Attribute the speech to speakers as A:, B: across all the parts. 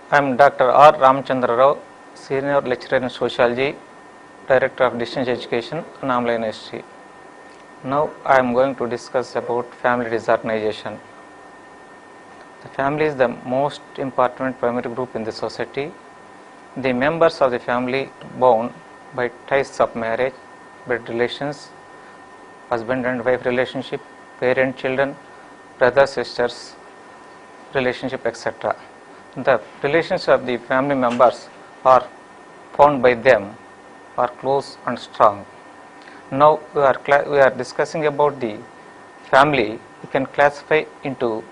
A: I am Dr. R. Ramchandra Rao, Senior Lecturer in Sociology, Director of Distance Education, Annamala University. Now I am going to discuss about family disorganization. The family is the most important primary group in the society. The members of the family bound by ties of marriage, blood relations, husband and wife relationship, parent children, brother sisters relationship, etc. The relations of the family members are found by them are close and strong. Now we are discussing about the family. We can classify into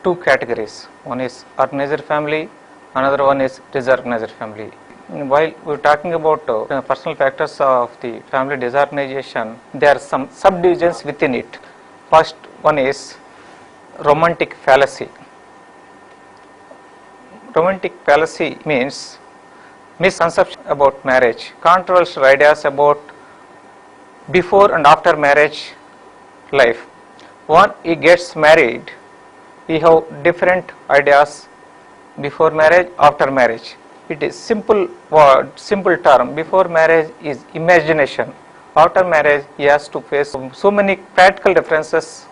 A: two categories. One is organized family, another one is disorganized family. While we are talking about personal factors of the family disorganization, there are some subdivisions within it. First one is romantic fallacy. Romantic fallacy means misconception about marriage, controversial ideas about before and after marriage life. When he gets married, we have different ideas before marriage, after marriage. It is simple word, simple term. Before marriage is imagination. After marriage, he has to face so many practical differences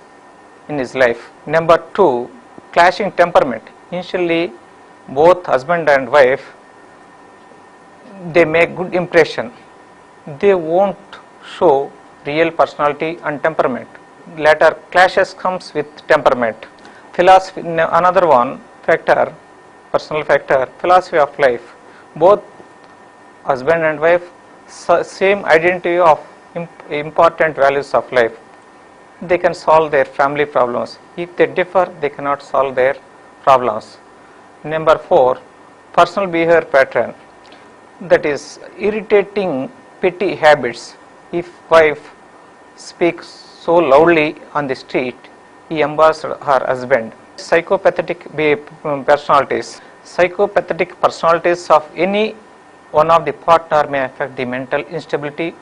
A: in his life. Number two, clashing temperament. Initially, both husband and wife, they make good impression. They won't show real personality and temperament. Later clashes comes with temperament. Philosophy, another one factor, personal factor, philosophy of life. Both husband and wife, same identity of important values of life. They can solve their family problems. If they differ, they cannot solve their problems. Number four, personal behavior pattern. That is irritating petty habits. If wife speaks so loudly on the street, he embarrasses her husband. Psychopathic personalities. Psychopathic personalities of any one of the partner may affect the mental instability,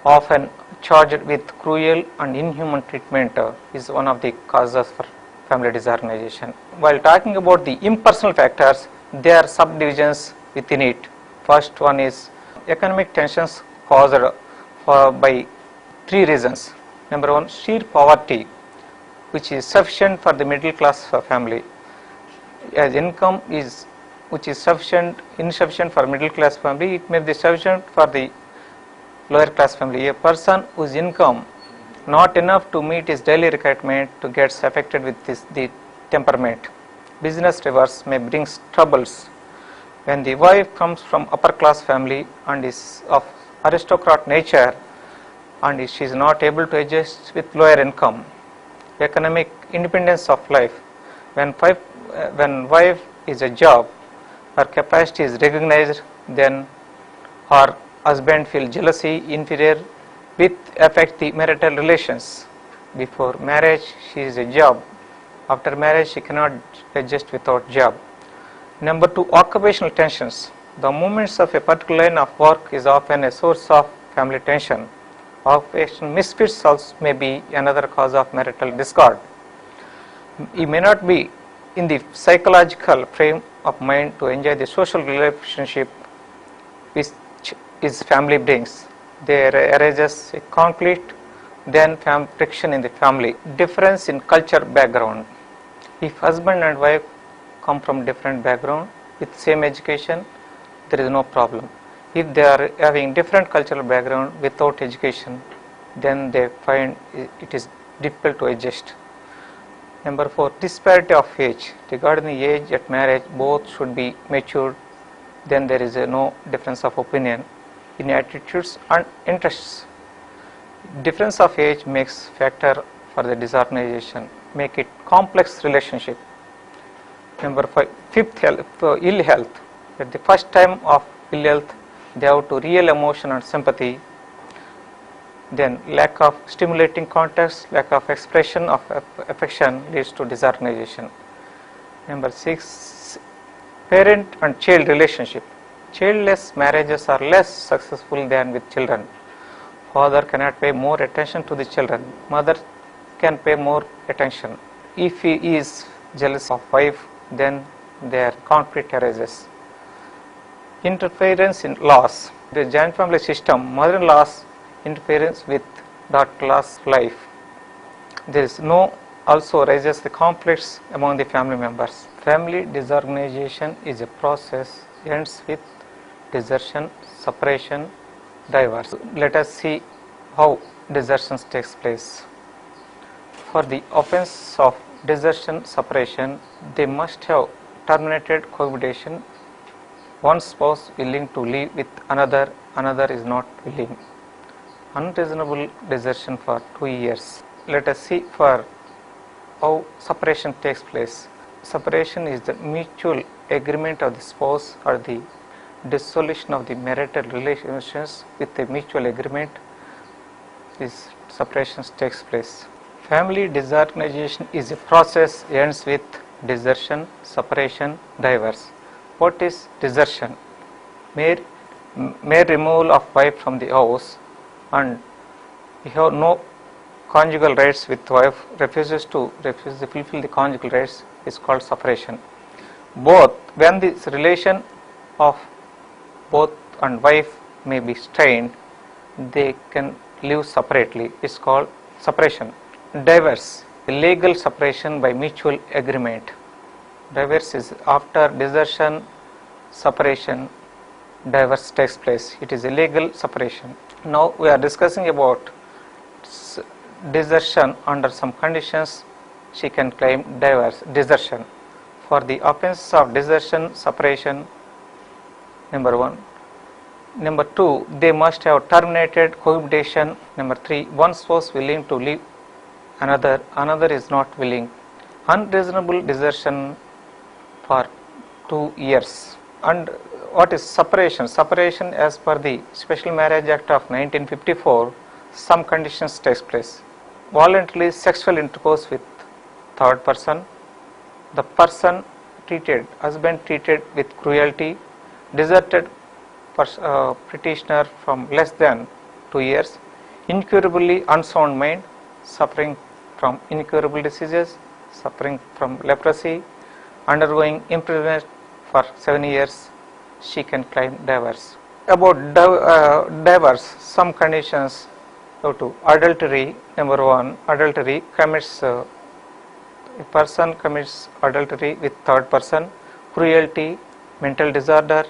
A: often charged with cruel and inhuman treatment is one of the causes for family disorganization. While talking about the impersonal factors, there are subdivisions within it. First one is economic tensions caused by three reasons. Number one, sheer poverty, which is sufficient for the middle class family. As income is which is insufficient for middle class family, it may be sufficient for the lower class family. A person whose income not enough to meet his daily requirement to gets affected with the temperament. Business rivers may bring troubles. When the wife comes from upper class family and is of aristocrat nature and she is not able to adjust with lower income, economic independence of life. When wife is a job, her capacity is recognized, then her husband feel jealousy, inferior, with affect the marital relations. Before marriage, she is a job. After marriage, she cannot adjust without job. Number two, occupational tensions. The movements of a particular line of work is often a source of family tension. Occupational misfits also may be another cause of marital discord. He may not be in the psychological frame of mind to enjoy the social relationship which his family brings. There arises a conflict, then friction in the family. Difference in culture background. If husband and wife come from different background with same education, there is no problem. If they are having different cultural background without education, then they find it is difficult to adjust. Number four, disparity of age. Regarding the age at marriage, both should be matured. Then there is no difference of opinion in attitudes and interests. Difference of age makes factor for the disorganization, make it complex relationship. Number five, fifth, ill health. At the first time of ill health, they have to real emotion and sympathy. Then lack of stimulating context, lack of expression of affection leads to disorganization. Number six, parent and child relationship. Childless marriages are less successful than with children. Father cannot pay more attention to the children. Mother can pay more attention. If he is jealous of wife, then their conflict arises. Interference in laws. The joint family system, mother-in-law's interference with daughter-in-law's life. There is no also raises the conflicts among the family members. Family disorganization is a process ends with desertion, separation, divorce. Let us see how desertion takes place. For the offense of desertion, separation, they must have terminated cohabitation. One spouse willing to live with another, another is not willing. Unreasonable desertion for 2 years. Let us see for how separation takes place. Separation is the mutual agreement of the spouse or the dissolution of the marital relations with a mutual agreement. This separation takes place. Family disorganization is a process ends with desertion, separation, divorce. What is desertion? Mere removal of wife from the house and we have no conjugal rights with wife, refuses to fulfill the conjugal rights is called separation. Both, when this relation of both and wife may be strained, they can live separately, is called separation. Divorce, legal separation by mutual agreement. Divorce is after desertion, separation, divorce takes place. It is a legal separation. Now we are discussing about desertion. Under some conditions she can claim divorce, desertion. For the offense of desertion, separation, number 1. Number 2, they must have terminated cohabitation. Number 3, one spouse willing to leave another, another is not willing. Unreasonable desertion for 2 years. And what is separation? Separation as per the Special Marriage Act of 1954, some conditions takes place. Voluntarily sexual intercourse with third person, the person treated, husband treated with cruelty, deserted petitioner from less than 2 years, incurably unsound mind, suffering from incurable diseases, suffering from leprosy, undergoing imprisonment for 7 years, she can claim divorce. About divorce, some conditions go to adultery. Number 1, adultery commits a person commits adultery with third person, cruelty, mental disorder,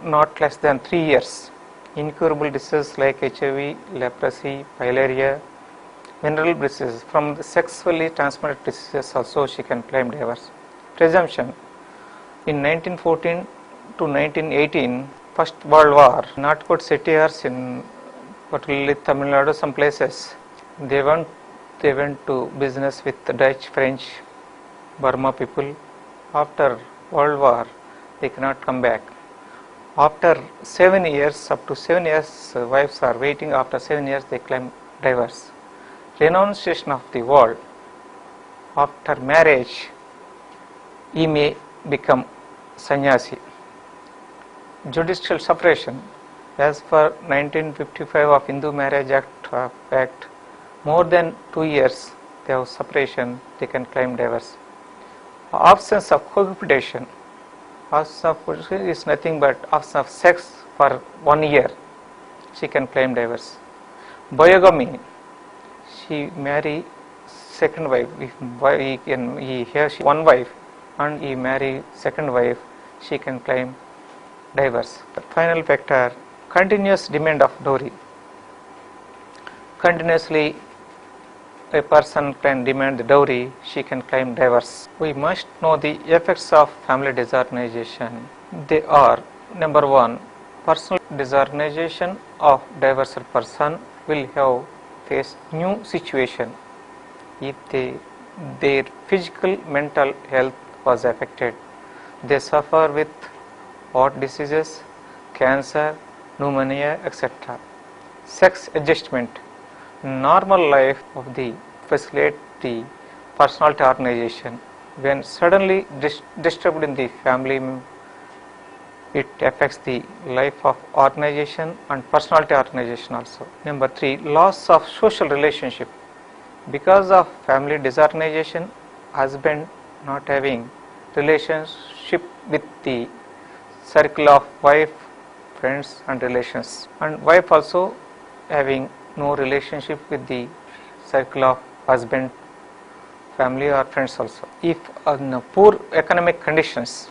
A: not less than 3 years, incurable diseases like HIV, leprosy, filaria, venereal diseases. From the sexually transmitted diseases also she can claim divorce. Presumption. In 1914 to 1918, First World War, Natkot settlers in particularly Tamil Nadu, some places, they went to business with the Dutch, French, Burma people. After World War, they cannot come back. After 7 years, up to 7 years, wives are waiting. After 7 years, they claim divorce. Renunciation of the world. After marriage, he may become sannyasi. Judicial separation. As per 1955 of Hindu Marriage Act, more than 2 years they have separation, they can claim divorce. Absence of cohabitation. Absence of cohabitation is nothing but absence of sex for 1 year, she can claim divorce. Biogamy, she marry second wife. If he has one wife and he marry second wife, she can claim divorce. The final factor, continuous demand of dowry. Continuously a person can demand the dowry, she can claim divorce. We must know the effects of family disorganization. They are, number 1, personal disorganization of divorced person will have face new situation if their physical, mental health was affected. They suffer with heart diseases, cancer, pneumonia, etc. Sex adjustment. Normal life of the facilitate the personality organization. When suddenly disturbed in the family, it affects the life of organization and personality organization also. Number 3, loss of social relationship. Because of family disorganization, husband not having relations relationship with the circle of wife, friends and relations, and wife also having no relationship with the circle of husband, family or friends also. If in poor economic conditions,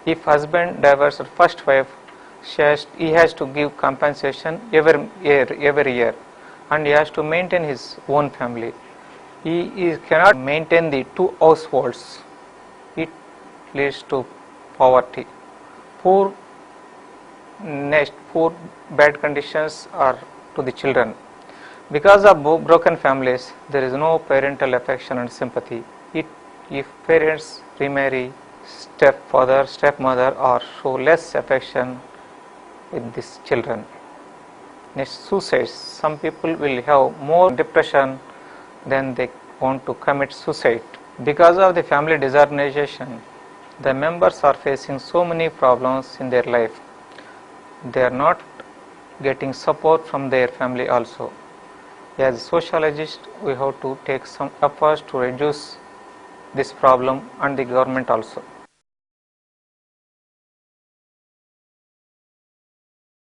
A: if husband divorces first wife, he has to give compensation every year, and he has to maintain his own family. He cannot maintain the two households. It leads to poverty. Poor bad conditions are to the children. Because of broken families, there is no parental affection and sympathy. If parents remarry, stepfather, stepmother, or show less affection with these children. Next, suicides. Some people will have more depression than they want to commit suicide. Because of the family disorganization, the members are facing so many problems in their life. They are not getting support from their family also. As a sociologist, we have to take some efforts to reduce this problem, and the government also.